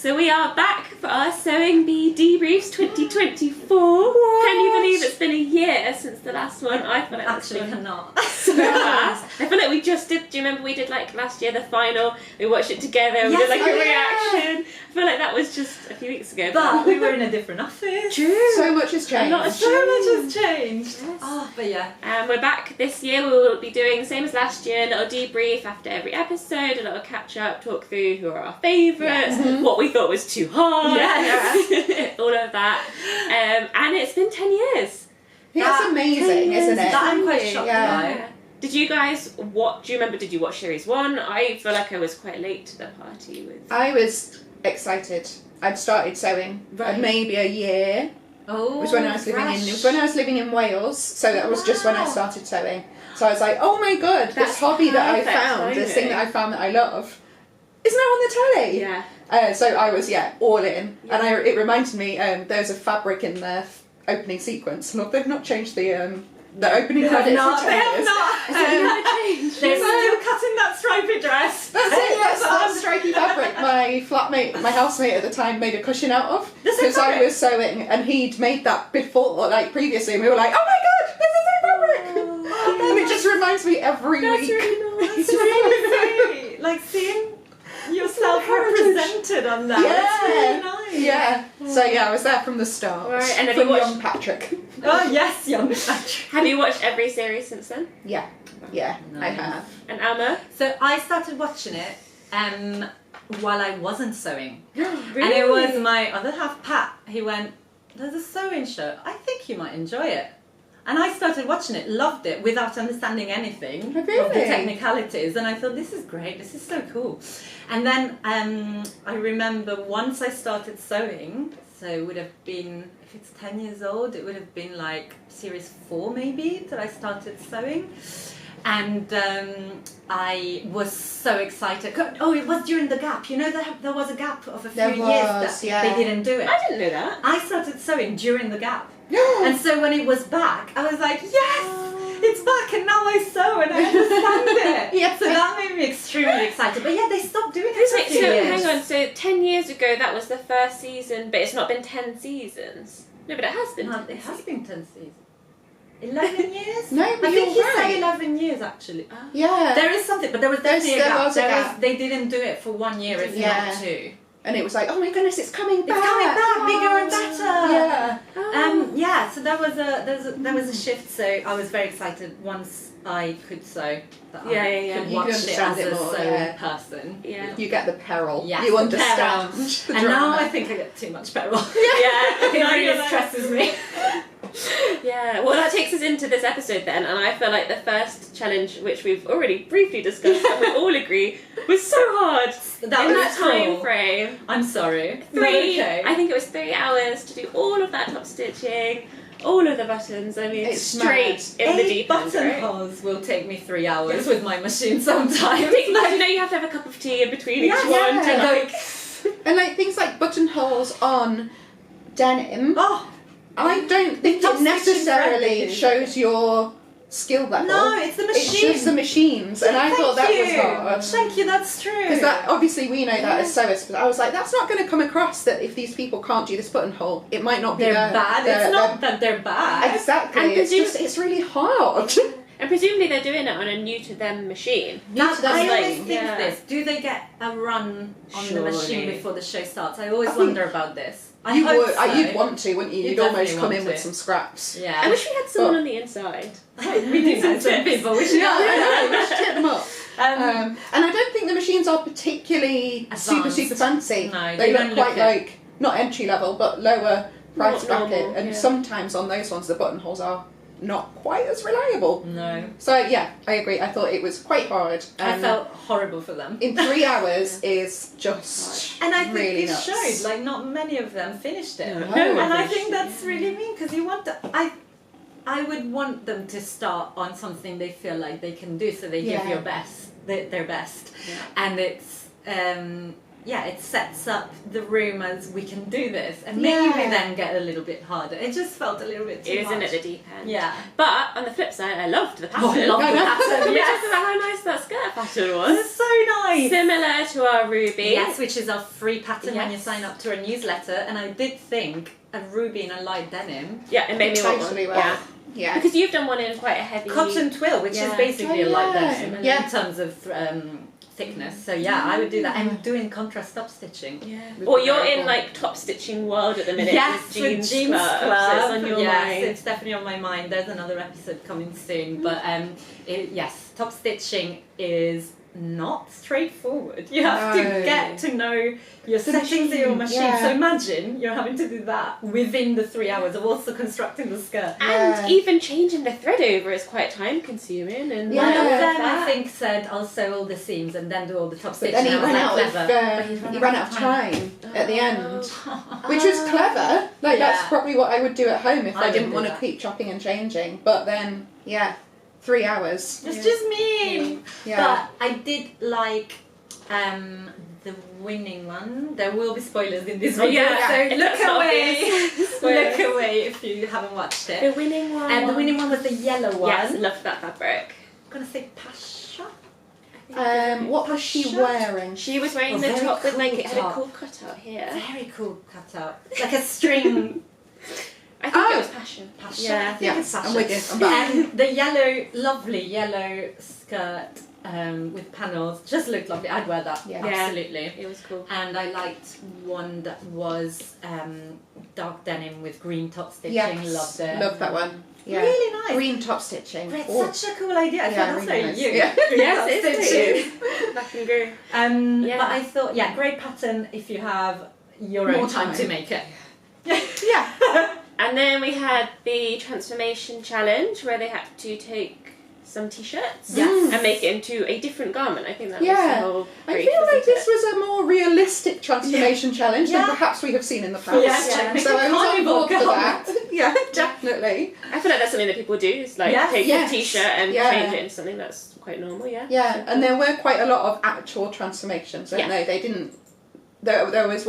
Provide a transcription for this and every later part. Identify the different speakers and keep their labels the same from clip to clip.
Speaker 1: So we are back for our Sewing Bee Debriefs 2024. What? Can you believe it's been a year since the last one? I feel like
Speaker 2: actually cannot.
Speaker 1: So fast. I feel like we just did. Do you remember we did like last year the final? We watched it together. We did like a reaction. I feel like that was just a few weeks ago.
Speaker 2: But we were in a different office.
Speaker 1: True.
Speaker 3: So much has changed.
Speaker 2: So much has changed.
Speaker 1: Yes.
Speaker 2: Oh, but yeah.
Speaker 1: We're back this year. We will be doing the same as last year. A little debrief after every episode. A little catch up. Talk through who are our favourites. What we thought was too hard.
Speaker 2: Yes.
Speaker 1: All of that. And it's been 10 years.
Speaker 3: That's amazing, isn't it?
Speaker 2: That I'm quite shocked by.
Speaker 1: Did you guys do you remember, did you watch series 1? I feel like I was quite late to the party with...
Speaker 3: I was excited. I'd started sewing maybe a year.
Speaker 2: Oh,
Speaker 3: it was when I was living in Wales, so that was just when I started sewing. So I was like, oh my god, this hobby that I found, this thing that I found that I love, is now on the telly.
Speaker 1: Yeah.
Speaker 3: So I was all in, and it reminded me there was a fabric in the opening sequence. Look, they've not changed the opening credits.
Speaker 2: They have not.
Speaker 1: They're
Speaker 2: still cutting that stripy dress.
Speaker 3: That's it. Yes, that stripy fabric. My flatmate, my housemate at the time, made a cushion out of because I was sewing, and he'd made that before, like previously, and we were like, oh my god, this is a fabric. And it just reminds me every week.
Speaker 1: Really nice.
Speaker 2: It's really sweet. Like seeing yourself represented on that.
Speaker 3: Yeah.
Speaker 2: It's really nice.
Speaker 3: Yeah. So I was there from the start.
Speaker 1: Right, and have
Speaker 3: from
Speaker 1: you watched...
Speaker 3: young Patrick.
Speaker 2: Oh yes, young Patrick.
Speaker 1: Have you watched every series since then?
Speaker 3: Yeah, I
Speaker 2: Nice.
Speaker 3: have.
Speaker 1: And Alma?
Speaker 2: So I started watching it while I wasn't sewing.
Speaker 1: Really?
Speaker 2: And it was my other half, Pat. He went, there's a sewing show. I think you might enjoy it. And I started watching it, loved it, without understanding anything of the technicalities. And I thought, this is great, this is so cool. And then I remember once I started sewing, so it would have been, if it's 10 years old, it would have been like series 4 maybe that I started sewing. And I was so excited. Oh, it was during the gap. You know, there was a gap of a few years that they didn't do it.
Speaker 1: I didn't know that.
Speaker 2: I started sewing during the gap. And so when it was back, I was like, yes, it's back, and now I sew and I understand it. So that made me extremely excited. But they stopped doing it for a few years.
Speaker 1: Hang on, so 10 years ago that was the first season, but it's not been 10 seasons. No, but it has been.
Speaker 2: No, it has been 10 seasons. 11 years?
Speaker 3: No, but
Speaker 2: I think
Speaker 3: you're
Speaker 2: you say
Speaker 3: right.
Speaker 2: 11 years actually.
Speaker 3: Yeah.
Speaker 2: There is something, but there was definitely
Speaker 3: there was a gap.
Speaker 2: They didn't do it for 1 year, if not 2.
Speaker 3: And it was like, oh my goodness, it's coming back.
Speaker 2: It's coming back, bigger and better.
Speaker 3: Yeah.
Speaker 2: So there was a shift. So I was very excited once I could sew. That I could
Speaker 3: You
Speaker 2: watch it
Speaker 3: understand
Speaker 2: as
Speaker 3: it
Speaker 2: a
Speaker 3: more,
Speaker 2: sewing person.
Speaker 1: Yeah.
Speaker 3: You get the peril.
Speaker 2: Yes,
Speaker 3: you
Speaker 2: the
Speaker 3: understand
Speaker 2: peril.
Speaker 3: the
Speaker 2: And
Speaker 3: drama.
Speaker 2: now I think I get too much peril.
Speaker 1: Yeah,
Speaker 2: It really stresses me.
Speaker 1: Yeah, well that takes us into this episode then, and I feel like the first challenge, which we've already briefly discussed and we all agree was so hard in that time frame.
Speaker 2: I'm sorry.
Speaker 1: I think it was 3 hours to do all of that top stitching, all of the buttons. I mean,
Speaker 3: It's
Speaker 1: straight in the deep end, right?
Speaker 2: buttonholes will take me 3 hours with my machine sometimes.
Speaker 1: You know, you have to have a cup of tea in between each one to like...
Speaker 3: And like things like buttonholes on denim.
Speaker 2: Oh,
Speaker 3: I don't think
Speaker 2: top
Speaker 3: it
Speaker 2: stitching
Speaker 3: necessarily
Speaker 2: thread.
Speaker 3: shows your skill level.
Speaker 2: No, it's the machine.
Speaker 3: It's just the machines, and I thought that was hard.
Speaker 2: Thank you, that's true.
Speaker 3: Because that, obviously we know that as sewers, but I was like, that's not going to come across that if these people can't do this buttonhole, it might not be
Speaker 2: They're bad. It's not that they're bad.
Speaker 3: Exactly.
Speaker 1: And
Speaker 3: It's really hard.
Speaker 1: And presumably they're doing it on a new-to-them machine.
Speaker 2: Now,
Speaker 3: to them
Speaker 2: I always
Speaker 3: machine,
Speaker 2: think this. Do they get a run on the machine before the show starts? I always wonder about this.
Speaker 3: You'd want to, wouldn't you? You'd almost come in
Speaker 2: to.
Speaker 3: with some scraps.
Speaker 2: Yeah.
Speaker 1: I wish we had someone on the inside.
Speaker 2: We do have some people. We should
Speaker 3: I know. We should hit them up. And I don't think the machines are particularly
Speaker 2: Advanced.
Speaker 3: super fancy.
Speaker 2: No,
Speaker 3: they
Speaker 2: don't
Speaker 3: look quite
Speaker 2: look it.
Speaker 3: like not entry level, but lower price
Speaker 1: Not
Speaker 3: bracket.
Speaker 1: normal,
Speaker 3: And
Speaker 1: yeah.
Speaker 3: sometimes on those ones, the buttonholes are not quite as reliable.
Speaker 2: No.
Speaker 3: So yeah, I agree. I thought it was quite hard.
Speaker 2: I felt horrible for them.
Speaker 3: in 3 hours is just
Speaker 2: And I think
Speaker 3: really
Speaker 2: it
Speaker 3: nuts.
Speaker 2: showed, like not many of them finished it.
Speaker 3: No.
Speaker 2: And I think that's really mean because you want I would want them to start on something they feel like they can do, so they give their best.
Speaker 1: Yeah.
Speaker 2: And it's it sets up the room as we can do this, and maybe then get a little bit harder. It just felt a little bit too much.
Speaker 1: It was in at the deep end.
Speaker 2: Yeah.
Speaker 1: But on the flip side, I loved the pattern.
Speaker 2: I loved the pattern.
Speaker 1: We talked about how nice that skirt pattern was.
Speaker 2: It's so nice.
Speaker 1: Similar to our ruby.
Speaker 2: Yes, which is our free pattern when you
Speaker 1: Yes.
Speaker 2: sign up to our newsletter. And I did think a ruby in a light denim.
Speaker 1: Yeah, it made me want one.
Speaker 3: Totally
Speaker 1: Yeah.
Speaker 3: Yeah.
Speaker 1: Because you've done one in quite a heavy...
Speaker 2: Cotton twill, which is basically a light denim in terms of thickness. So I would do that. And doing contrast top stitching.
Speaker 1: Yeah. Or you're in like top stitching world at the minute.
Speaker 2: Yes,
Speaker 1: with
Speaker 2: with
Speaker 1: jeans club. So it's on your mind.
Speaker 2: It's definitely on my mind. There's another episode coming soon. But yes, top stitching is not straightforward. You have to get to know your settings in your machine.
Speaker 3: Yeah.
Speaker 2: So imagine you're having to do that within the 3 hours of also constructing the skirt.
Speaker 1: And even changing the thread over is quite time consuming. And
Speaker 2: One of them, I think, said, I'll sew all the seams and then do all the top stitching.
Speaker 3: Then he
Speaker 2: I was
Speaker 3: ran out of time at the end, which was clever. Like that's probably what I would do at home if I didn't want to keep chopping and changing. But then, 3 hours.
Speaker 2: It's just mean.
Speaker 3: Yeah.
Speaker 2: But I did like the winning one. There will be spoilers in this video, so look away. Look away if you haven't watched it.
Speaker 1: The winning one.
Speaker 2: And the winning one was the yellow one.
Speaker 1: Yes, I loved that fabric.
Speaker 2: I'm gonna say Pasha.
Speaker 3: What was she wearing?
Speaker 1: She was wearing
Speaker 2: A
Speaker 1: the
Speaker 2: very
Speaker 1: top with like
Speaker 2: cool
Speaker 1: it had a
Speaker 2: top.
Speaker 1: cool cutout here.
Speaker 2: Very cool cutout, like a string.
Speaker 1: I think it was passion.
Speaker 2: Pasha.
Speaker 1: Yeah.
Speaker 2: I think it's
Speaker 3: I'm
Speaker 2: Pasha.
Speaker 3: with you. I'm back.
Speaker 2: And the yellow, lovely yellow skirt with panels just looked lovely. I'd wear that.
Speaker 3: Yeah.
Speaker 2: Absolutely.
Speaker 1: It was cool.
Speaker 2: And I liked one that was dark denim with green top stitching.
Speaker 3: Yes.
Speaker 2: Loved it.
Speaker 3: Love that one. Yeah.
Speaker 2: Really nice.
Speaker 3: Green top stitching.
Speaker 2: But it's
Speaker 3: Oh.
Speaker 2: such a cool idea. I thought that's
Speaker 3: really
Speaker 2: so
Speaker 3: nice.
Speaker 2: you.
Speaker 3: Yeah.
Speaker 2: Green
Speaker 1: Yes,
Speaker 2: top
Speaker 1: it's
Speaker 2: stitching.
Speaker 1: Back and go.
Speaker 2: But
Speaker 1: Yeah.
Speaker 2: I thought, great pattern if you have your
Speaker 3: More
Speaker 2: own time
Speaker 3: time.
Speaker 2: to make it.
Speaker 3: Yeah.
Speaker 1: And then we had the transformation challenge where they had to take some t-shirts
Speaker 2: Yes.
Speaker 1: and make it into a different garment. I think that was
Speaker 3: Yeah.
Speaker 1: the whole
Speaker 3: I
Speaker 1: brief,
Speaker 3: feel like
Speaker 1: wasn't
Speaker 3: this
Speaker 1: it?
Speaker 3: was a more realistic transformation challenge than
Speaker 2: Yeah.
Speaker 3: perhaps we have seen in the past.
Speaker 2: Yeah.
Speaker 3: So I was on
Speaker 2: Carnival
Speaker 3: board for
Speaker 2: garment.
Speaker 3: that. Yeah, definitely.
Speaker 1: I feel like that's something that people do, is like
Speaker 2: Yes.
Speaker 1: take
Speaker 3: Yes.
Speaker 1: a t-shirt and
Speaker 3: Yeah.
Speaker 1: change it into something that's quite normal, yeah.
Speaker 3: Yeah, and there were quite a lot of actual transformations, weren't they? They didn't. There was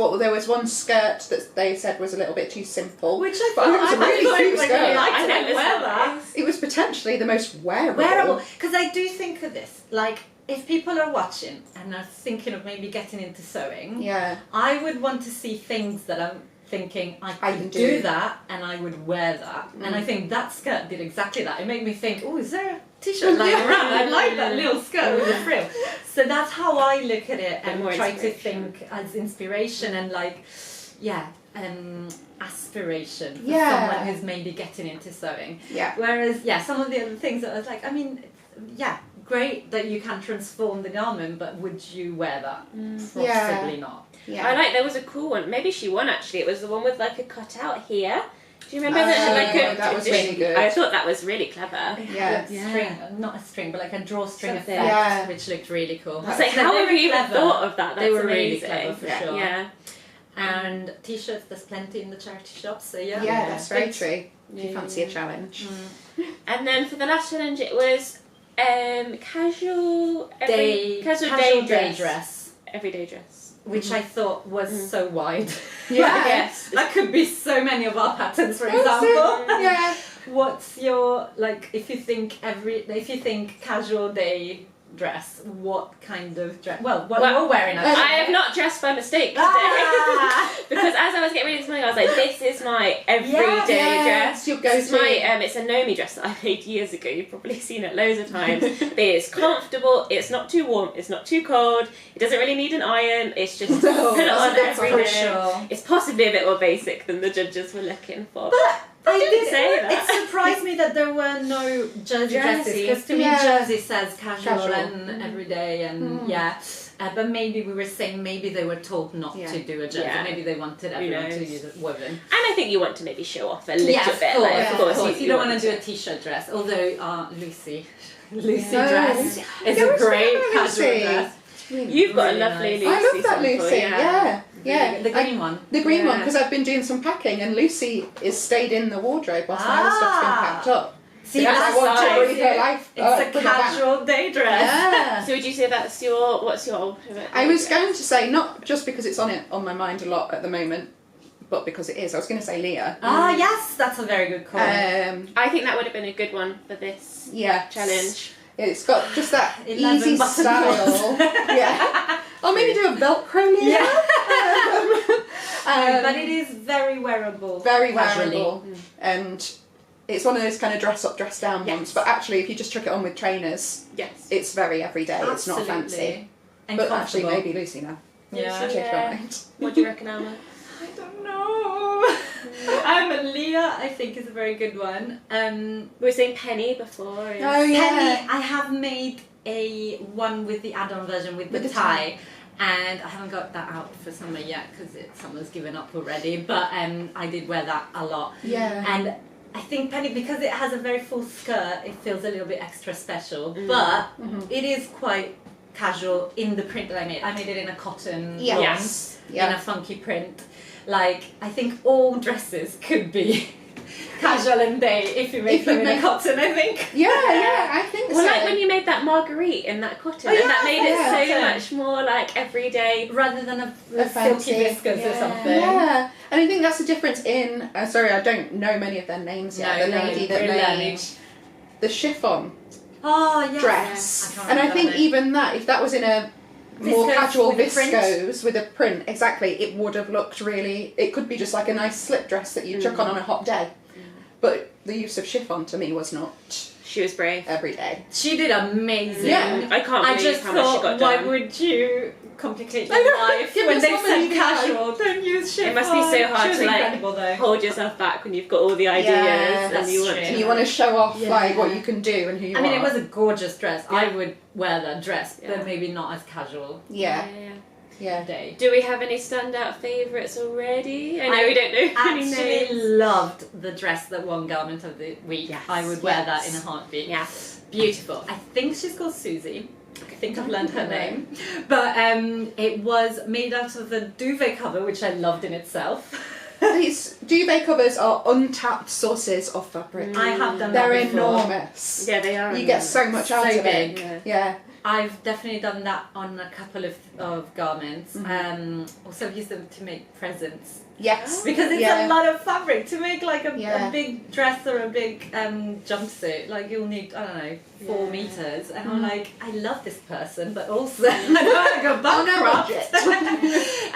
Speaker 3: one skirt that they said was a little bit too simple.
Speaker 2: Which I
Speaker 3: But
Speaker 2: thought
Speaker 3: it was a really cute
Speaker 2: I
Speaker 3: skirt.
Speaker 2: really liked
Speaker 1: I
Speaker 2: it.
Speaker 1: know
Speaker 2: I'd
Speaker 1: this
Speaker 2: wear
Speaker 1: one
Speaker 2: that.
Speaker 1: is.
Speaker 3: It was potentially the most wearable.
Speaker 2: Wearable, because I do think of this, like if people are watching and are thinking of maybe getting into sewing,
Speaker 3: Yeah.
Speaker 2: I would want to see things that I'm thinking I
Speaker 3: I
Speaker 2: could
Speaker 3: can
Speaker 2: do
Speaker 3: do.
Speaker 2: that and I would wear that. And I think that skirt did exactly that. It made me think, oh, is there a t-shirt lying around? I like that little skirt with the frill. So that's how I look at it and
Speaker 1: more
Speaker 2: try to
Speaker 1: inspiration.
Speaker 2: think as inspiration and like, aspiration for
Speaker 3: Yeah.
Speaker 2: someone who's maybe getting into sewing.
Speaker 3: Yeah.
Speaker 2: Whereas, some of the other things that I was like, I mean, great that you can transform the garment, but would you wear that? Possibly not.
Speaker 3: Yeah.
Speaker 1: I like, there was a cool one, maybe she won actually, it was the one with like a cutout here. Do you remember that? Like
Speaker 3: that was really good.
Speaker 1: I thought that was really clever.
Speaker 3: Yeah.
Speaker 2: String, not a string, but like a drawstring
Speaker 1: Something.
Speaker 2: effect,
Speaker 3: Yeah.
Speaker 2: which looked really cool.
Speaker 1: I was like,
Speaker 2: So
Speaker 1: how
Speaker 2: they
Speaker 1: have
Speaker 2: were
Speaker 1: you even
Speaker 2: clever.
Speaker 1: thought of that? That's
Speaker 2: They were really
Speaker 1: amazing.
Speaker 2: clever for sure.
Speaker 1: Yeah.
Speaker 2: And t-shirts, there's plenty in the charity shops, so
Speaker 3: Yeah, that's very true. If you fancy a challenge.
Speaker 1: And then for the last challenge, it was casual
Speaker 2: Day dress,
Speaker 1: everyday dress.
Speaker 2: which I thought was so wide.
Speaker 3: Yeah.
Speaker 1: Yes.
Speaker 2: That could be so many of our patterns, for
Speaker 3: Was
Speaker 2: example.
Speaker 3: it? Yeah.
Speaker 2: What's your, like, if you think casual day dress, what kind of dress? Well, what you're wearing.
Speaker 1: I have not dressed by mistake today. Because as I was getting ready this morning, I was like, this is my everyday dress.
Speaker 3: Your
Speaker 1: It's
Speaker 3: go-to.
Speaker 1: it's a Nomi dress that I made years ago. You've probably seen it loads of times. But it's comfortable, it's not too warm, it's not too cold, it doesn't really need an iron, it's just put it on every day.
Speaker 2: Sure.
Speaker 1: It's possibly a bit more basic than the judges were looking for.
Speaker 2: I did
Speaker 1: say that.
Speaker 2: It surprised me that there were no jersey dresses, because to me jersey says casual and everyday and but maybe we were saying maybe they were told not to do a jersey.
Speaker 1: Yeah.
Speaker 2: Maybe they wanted everyone to use a woven.
Speaker 1: And I think you want to maybe show off a little bit.
Speaker 2: Of course.
Speaker 1: You
Speaker 2: You don't want to do a t-shirt dress, although Lucy dress
Speaker 3: Yeah,
Speaker 2: is a great casual
Speaker 3: Lucy.
Speaker 2: dress.
Speaker 1: You've got
Speaker 2: Really
Speaker 1: a lovely
Speaker 2: nice.
Speaker 1: Lucy.
Speaker 3: I love that
Speaker 1: sample,
Speaker 3: Lucy. Yeah.
Speaker 2: The green one.
Speaker 3: The green one,
Speaker 1: Yeah.
Speaker 3: because I've been doing some packing and Lucy is stayed in the wardrobe whilst my other stuff's been packed up.
Speaker 2: See,
Speaker 3: I
Speaker 2: that's
Speaker 3: want to
Speaker 1: nice.
Speaker 3: breathe her life.
Speaker 2: It's a
Speaker 3: bring her back.
Speaker 2: casual day dress.
Speaker 3: Yeah.
Speaker 1: So would you say what's your ultimate?
Speaker 3: I was going to say, not just because it's on my mind a lot at the moment, but because it is. I was going to say Leah.
Speaker 2: Ah, yes, that's a very good call.
Speaker 1: I think that would have been a good one for this challenge.
Speaker 3: It's got just that
Speaker 2: 11
Speaker 3: easy
Speaker 2: button
Speaker 3: style. Yeah. Or maybe do a Velcro Leah.
Speaker 2: Yeah. But it is very wearable.
Speaker 3: Very
Speaker 2: casually.
Speaker 3: wearable. And it's one of those kind of dress up, dress down ones. But actually, if you just chuck it on with trainers, it's very everyday.
Speaker 2: Absolutely.
Speaker 3: It's not fancy.
Speaker 2: And
Speaker 3: but actually,
Speaker 2: comfortable.
Speaker 3: maybe Lucy now.
Speaker 2: Yeah.
Speaker 3: Change my mind.
Speaker 1: What do you reckon, Alma?
Speaker 2: I don't know. Leah, I think, is a very good one.
Speaker 1: We were saying Penny before.
Speaker 3: Oh, yeah.
Speaker 2: Penny, I have made a one with the add-on version with the tie. And I haven't got that out for summer yet because summer's given up already. But I did wear that a lot.
Speaker 3: Yeah.
Speaker 2: And I think Penny, because it has a very full skirt, it feels a little bit extra special. But it is quite casual in the print that I made. I made it in a cotton in a funky print. Like, I think all dresses could be casual and day if you make them in a cotton, I think.
Speaker 3: Yeah, I think
Speaker 1: Well,
Speaker 3: so.
Speaker 1: like when you made that Marguerite in that cotton, and that made it so much more like everyday.
Speaker 2: Rather than a
Speaker 3: fancy
Speaker 2: silky viscose or something.
Speaker 3: Yeah, and I think that's the difference in. Sorry, I don't know many of their names yet. The lady that made the chiffon dress,
Speaker 2: I
Speaker 3: and I think even that, if that was in a more
Speaker 2: Viscose
Speaker 3: casual
Speaker 2: with a print.
Speaker 3: viscose with a print, exactly, it would have looked really. It could be just like a nice slip dress that you chuck on a hot day, but the use of chiffon to me was not.
Speaker 1: She was brave.
Speaker 3: Every day.
Speaker 2: She did amazing.
Speaker 3: Yeah.
Speaker 1: I can't believe
Speaker 2: just
Speaker 1: how much she got
Speaker 2: why
Speaker 1: done.
Speaker 2: would you complicate
Speaker 3: I know.
Speaker 2: your life
Speaker 3: Give
Speaker 2: when
Speaker 3: us
Speaker 2: they
Speaker 3: one
Speaker 2: said
Speaker 3: when you
Speaker 2: casual? Don't use chiffon.
Speaker 1: It must be so hard
Speaker 2: She was
Speaker 1: to
Speaker 2: incredible, though.
Speaker 1: hold yourself back when you've got all the ideas and
Speaker 2: that's
Speaker 1: you want
Speaker 2: true.
Speaker 1: to.
Speaker 3: And you want to show off like what you can do and who you are.
Speaker 2: I mean, it was a gorgeous dress.
Speaker 1: Yeah.
Speaker 2: I would wear that dress,
Speaker 1: Yeah.
Speaker 2: but maybe not as casual
Speaker 3: Yeah.
Speaker 2: day.
Speaker 1: Do we have any standout favourites already? I know we don't know any
Speaker 2: actually
Speaker 1: names.
Speaker 2: loved the dress that won Garment of the Week.
Speaker 1: Yes.
Speaker 2: I would wear that in a heartbeat.
Speaker 1: Yeah.
Speaker 2: Beautiful. I think she's called Susie. I think I've learned her
Speaker 3: Okay.
Speaker 2: name. But it was made out of a duvet cover, which I loved in itself.
Speaker 3: These duvet covers are untapped sources of fabric.
Speaker 2: I have done
Speaker 3: They're
Speaker 2: that before.
Speaker 3: enormous.
Speaker 1: Yeah, they are.
Speaker 3: You get so much out
Speaker 2: So
Speaker 3: of
Speaker 2: big.
Speaker 3: it. Yeah.
Speaker 2: I've definitely done that on a couple of garments. Also I've used them to make presents.
Speaker 3: Yes.
Speaker 2: Because it's a lot of fabric to make like a big dress or a big jumpsuit. Like you'll need, I don't know, 4 meters. And I'm like, I love this person, but also I don't want to go bankrupt.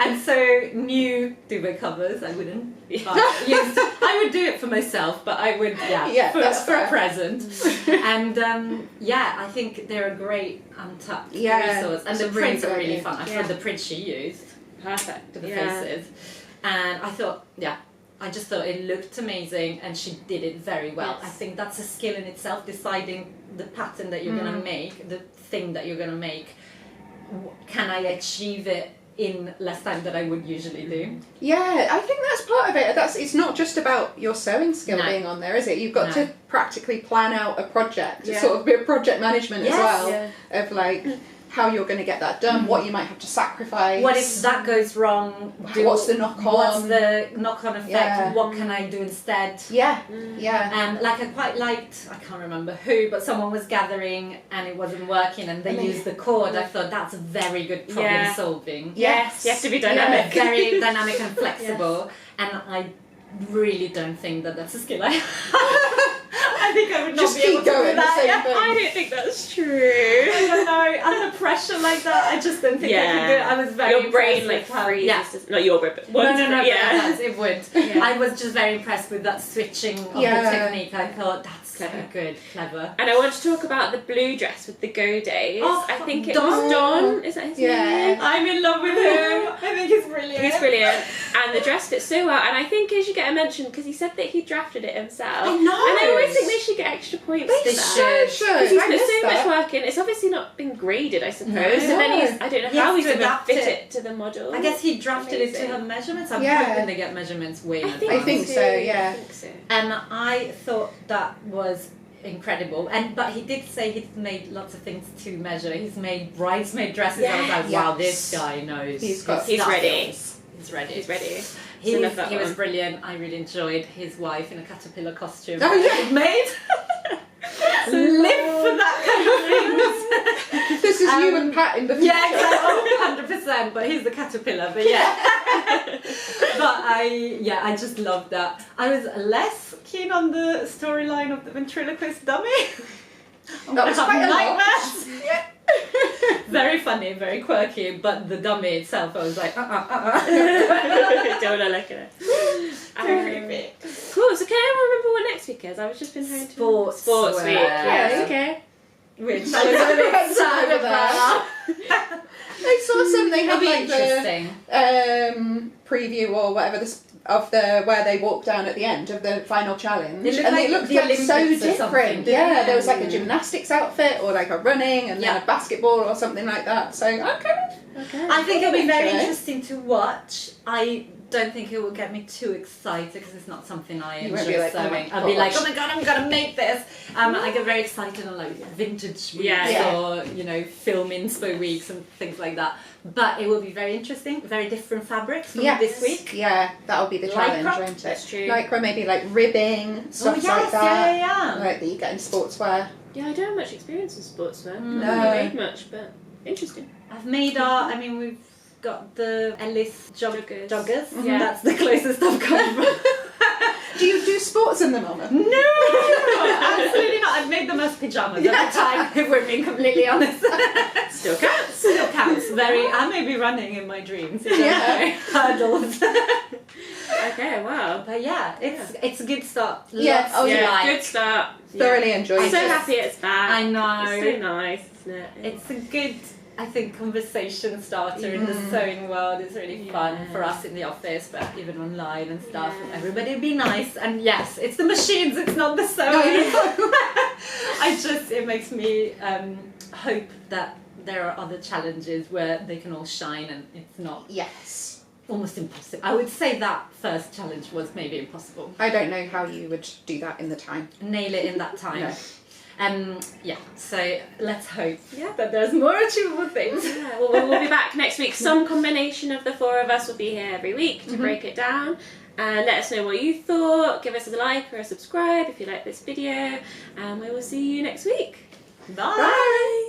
Speaker 2: And so new duvet covers, I wouldn't use. I would do it for myself, but I would, for a present. And I think they're a great untapped resource. And the prints are really fun. I thought the print she used, perfect for the faces. And I thought, I just thought it looked amazing and she did it very well.
Speaker 1: Yes.
Speaker 2: I think that's a skill in itself, deciding the pattern that you're going to make, the thing that you're going to make. Can I achieve it in less time than I would usually do?
Speaker 3: Yeah, I think that's part of it. It's not just about your sewing skill being on there, is it? You've got to practically plan out a project. It's sort of a bit of project management as well, of like how you're going to get that done, what you might have to sacrifice.
Speaker 2: What if that goes wrong?
Speaker 3: What's the knock-on?
Speaker 2: What's the knock-on effect?
Speaker 3: Yeah.
Speaker 2: What can I do instead?
Speaker 3: Yeah.
Speaker 2: Like I quite liked, I can't remember who, but someone was gathering and it wasn't working and they used the cord. I thought that's very good problem solving.
Speaker 1: Yes, you have to be dynamic.
Speaker 2: Very dynamic and flexible. And I really don't think that that's a skill I have. I think I would not
Speaker 3: Just
Speaker 2: be able
Speaker 3: keep
Speaker 2: to
Speaker 3: going,
Speaker 2: do that.
Speaker 3: the same thing.
Speaker 1: I don't think that's true.
Speaker 2: I don't know, under pressure like that, I just don't think I could do it. I was very
Speaker 1: your brain
Speaker 2: impressed
Speaker 1: like
Speaker 2: with how-
Speaker 1: freezes. Not your brain, but
Speaker 2: No,
Speaker 1: one's
Speaker 2: but
Speaker 1: brain,
Speaker 2: it would. I was just very impressed with that switching of the technique. I thought that's clever.
Speaker 1: And I want to talk about the blue dress with the go days.
Speaker 2: Oh,
Speaker 1: I think it
Speaker 2: Don.
Speaker 1: was Don. Is that his name?
Speaker 2: I'm in love with him. I think he's brilliant.
Speaker 1: He's brilliant. And the dress fits so well. And I think he should get a mention because he said that he drafted it himself.
Speaker 2: I know.
Speaker 1: And I always think they should get extra points for
Speaker 2: They
Speaker 1: that.
Speaker 2: should.
Speaker 1: Because he's
Speaker 3: I
Speaker 1: put
Speaker 3: missed
Speaker 1: so much
Speaker 3: that.
Speaker 1: work in. It's obviously not been graded, I suppose.
Speaker 2: No.
Speaker 1: And then I don't know how he's
Speaker 2: to
Speaker 1: going to
Speaker 2: adapt
Speaker 1: fit
Speaker 2: it.
Speaker 1: it to the model.
Speaker 2: I guess he drafted it to her measurements. I'm hoping they get measurements way in advance.
Speaker 3: I think so, yeah.
Speaker 1: I think so.
Speaker 2: And I thought that was incredible. But he did say he's made lots of things to measure. He's made bridesmaid dresses. I was like, wow, this guy knows.
Speaker 3: He's
Speaker 1: ready.
Speaker 2: He's ready.
Speaker 1: He's ready.
Speaker 2: He was brilliant. I really enjoyed his wife in a caterpillar costume.
Speaker 3: Oh, yeah.
Speaker 2: He made. live for that kind of things.
Speaker 3: This is you and Pat in the future.
Speaker 2: Yeah, exactly. 100%. But he's the caterpillar. But yeah. But I just loved that. I was less keen on the storyline of the ventriloquist dummy.
Speaker 3: That was quite a lot.
Speaker 2: Nightmares. Yeah. Very funny, very quirky, but the dummy itself, I was like,
Speaker 1: Don't I look at it? Creepy. Cool, so can anyone remember what next week is? I've just been trying to... Sports week. Yeah, okay.
Speaker 2: Which I was
Speaker 3: I
Speaker 2: a bit
Speaker 3: over
Speaker 2: sad about.
Speaker 3: I saw some, they had
Speaker 2: It'll be
Speaker 3: like
Speaker 2: interesting.
Speaker 3: the preview or whatever of the where they walked down at the end of the final challenge,
Speaker 2: It looked
Speaker 3: and
Speaker 2: like
Speaker 3: it looked
Speaker 2: the
Speaker 3: like so
Speaker 2: Olympics or something,
Speaker 3: different.
Speaker 2: didn't
Speaker 3: Yeah,
Speaker 2: it?
Speaker 3: there was like a gymnastics outfit or like a running and then a basketball or something like that. So okay.
Speaker 2: I think it'll be very
Speaker 3: Okay.
Speaker 2: interesting to watch. I don't think it will get me too excited because it's not something I
Speaker 3: You won't
Speaker 2: enjoy
Speaker 3: be like, oh my
Speaker 2: sewing. I'll be like,
Speaker 3: gosh.
Speaker 2: oh my god, I'm gonna make this. I get very excited on like vintage weeks
Speaker 1: Yeah.
Speaker 2: or film inspo weeks and things like that. But it will be very interesting, very different fabrics from this week.
Speaker 3: Yeah, that'll be the challenge,
Speaker 2: Lycra?
Speaker 3: won't it?
Speaker 1: That's true.
Speaker 3: Lycra, maybe like ribbing, stuff
Speaker 2: yes,
Speaker 3: like that.
Speaker 2: yeah.
Speaker 3: Like that you get in sportswear.
Speaker 1: Yeah, I don't have much experience in sportswear.
Speaker 3: No.
Speaker 1: I haven't made much, but interesting.
Speaker 2: I've made we've got the Ellis joggers.
Speaker 1: Yeah.
Speaker 2: That's the closest I've come from.
Speaker 3: Do you do sports in them, Mama?
Speaker 2: No, absolutely not. I've made them as pajamas at the time, if we're being completely honest.
Speaker 1: Still counts.
Speaker 2: Still counts. I may be running in my dreams.
Speaker 3: Yeah.
Speaker 2: Hurdles.
Speaker 1: Okay, wow.
Speaker 2: But yeah, it's a good start.
Speaker 3: Yeah,
Speaker 2: Lots
Speaker 3: oh
Speaker 2: to
Speaker 3: yeah.
Speaker 2: like.
Speaker 1: Good start.
Speaker 3: Thoroughly enjoyed
Speaker 1: I'm so
Speaker 3: it.
Speaker 1: happy it's back.
Speaker 2: I know.
Speaker 1: It's so nice, isn't it?
Speaker 2: It's a good, I think, conversation starter in the sewing world. It's really fun for us in the office, but even online and stuff.
Speaker 1: Yeah.
Speaker 2: Everybody will be nice. And yes, it's the machines, it's not the sewing. It makes me hope that there are other challenges where they can all shine and it's not
Speaker 3: Yes.
Speaker 2: almost impossible. I would say that first challenge was maybe impossible.
Speaker 3: I don't know how you would do that in the time.
Speaker 2: Nail it in that time.
Speaker 3: No.
Speaker 2: So let's hope that there's more achievable things.
Speaker 1: Yeah, well, we'll be back next week. Some combination of the four of us will be here every week to break it down. And let us know what you thought. Give us a like or a subscribe if you like this video. And we will see you next week.
Speaker 2: Bye.
Speaker 3: Bye.